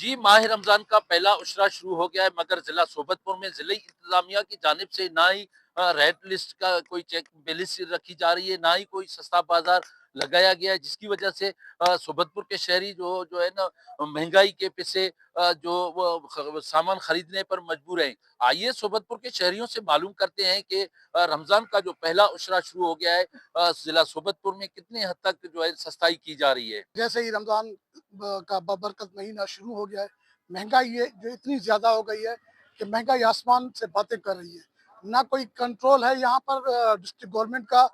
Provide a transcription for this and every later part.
جی माह रमजान का पहला उशरा शुरू हो गया है, मगर जिला सोबतपुर में जिले इंतजामिया की जानिब से ना ही रेड लिस्ट का कोई चेक लिस्ट रखी जा रही है, ना ही कोई सस्ता बाजार लगाया गया है, जिसकी वजह से सोबतपुर के शहरी जो जो है ना महंगाई के पीछे जो वो सामान खरीदने पर मजबूर हैं। आइए सोबतपुर के शहरियों से मालूम करते हैं कि रमजान का जो पहला उशरा शुरू हो गया है, जिला सोबतपुर में कितने हद तक जो है सस्ताई की जा रही है। जैसे ही रमज़ान का बबरकत महीना शुरू हो गया है, महंगाई ये जो इतनी ज़्यादा हो गई है कि महंगाई आसमान से बातें कर रही है। ना कोई कंट्रोल है यहाँ पर डिस्ट्रिक्ट गवर्नमेंट का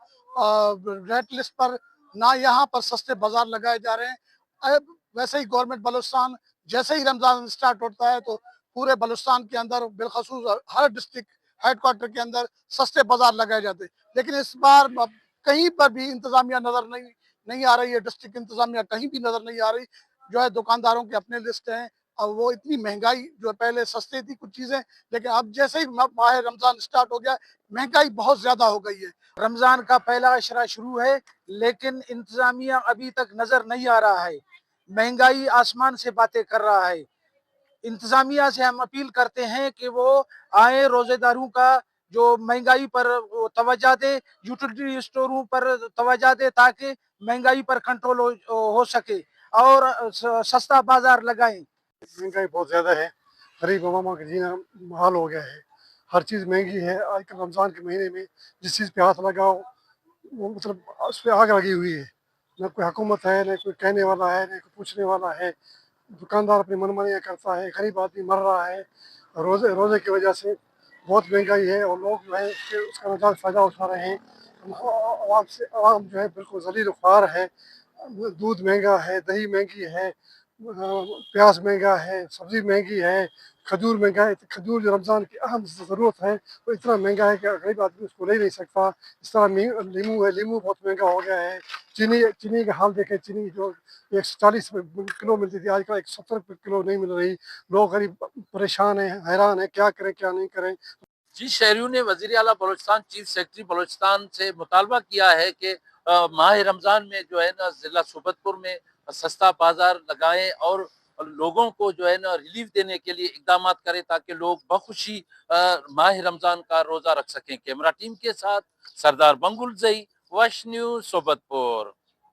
रेट लिस्ट पर, ना यहाँ पर सस्ते बाजार लगाए जा रहे हैं। वैसे ही गवर्नमेंट बलूचिस्तान जैसे ही रमज़ान स्टार्ट होता है तो पूरे बलूचिस्तान के अंदर बिलखसूस हर डिस्ट्रिक्ट हेडक्वार्टर के अंदर सस्ते बाजार लगाए जाते हैं। लेकिन इस बार कहीं पर भी इंतजामिया नज़र नहीं नहीं आ रही है, डिस्ट्रिक्ट इंतजामिया कहीं भी नजर नहीं आ रही। जो है दुकानदारों के अपने लिस्ट हैं, और वो इतनी महंगाई जो है पहले सस्ती थी कुछ चीजें, लेकिन अब जैसे ही माह रमजान स्टार्ट हो गया महंगाई बहुत ज्यादा हो गई है। रमजान का पहला अशरा शुरू है, लेकिन इंतजामिया अभी तक नजर नहीं आ रहा है। महंगाई आसमान से बातें कर रहा है। इंतजामिया से हम अपील करते हैं कि वो आए, रोजेदारों का जो महंगाई पर तवज्जो दे, यूटिलिटी स्टोरों पर तवज्जो दे, ताकि महंगाई पर कंट्रोल हो सके और सस्ता बाजार लगाएं। महंगाई बहुत ज्यादा है, गरीब अवामा का जीना मुहाल हो गया है। हर चीज महंगी है। आजकल रमजान के महीने में जिस चीज पे हाथ लगाओ वो मतलब उस पर आग लगी हुई है। न कोई हुकूमत है, न कोई कहने वाला है, न कोई पूछने वाला है। दुकानदार अपनी मनमानियाँ करता है, गरीब आदमी मर रहा है। रोजे रोजे की वजह से बहुत महंगाई है और लोग जो है उसका नजायज फायदा उठा रहे हैं। आवाम जो है बिल्कुल जलील ख्वार है। दूध महंगा है, दही महंगी है, प्याज महंगा है, सब्जी महंगी है, खजूर महंगा है। खजूर जो रमज़ान की अहम ज़रूरत है वो इतना महंगा है कि गरीब आदमी उसको ले नहीं सकता। इस तरह लीमू है, लीमू बहुत महंगा हो गया है। चीनी चीनी का हाल देखें, चीनी जो 140 किलो मिलती थी आजकल 170 किलो नहीं मिल रही। लोग गरीब परेशान हैं, हैरान हैं, क्या करें क्या नहीं करें। जी शहरियों ने वजीर आला बलोचिस्तान चीफ सेक्रेटरी बलोचिस्तान से मुतालबा किया है कि माह रमजान में जो है ना जिला सोबतपुर में सस्ता बाजार लगाएं और लोगों को जो है ना रिलीफ देने के लिए इकदाम करें, ताकि लोग बखुशी माह रमजान का रोजा रख सकें। कैमरा टीम के साथ सरदार बंगुल जई, वश न्यूज सोबतपुर।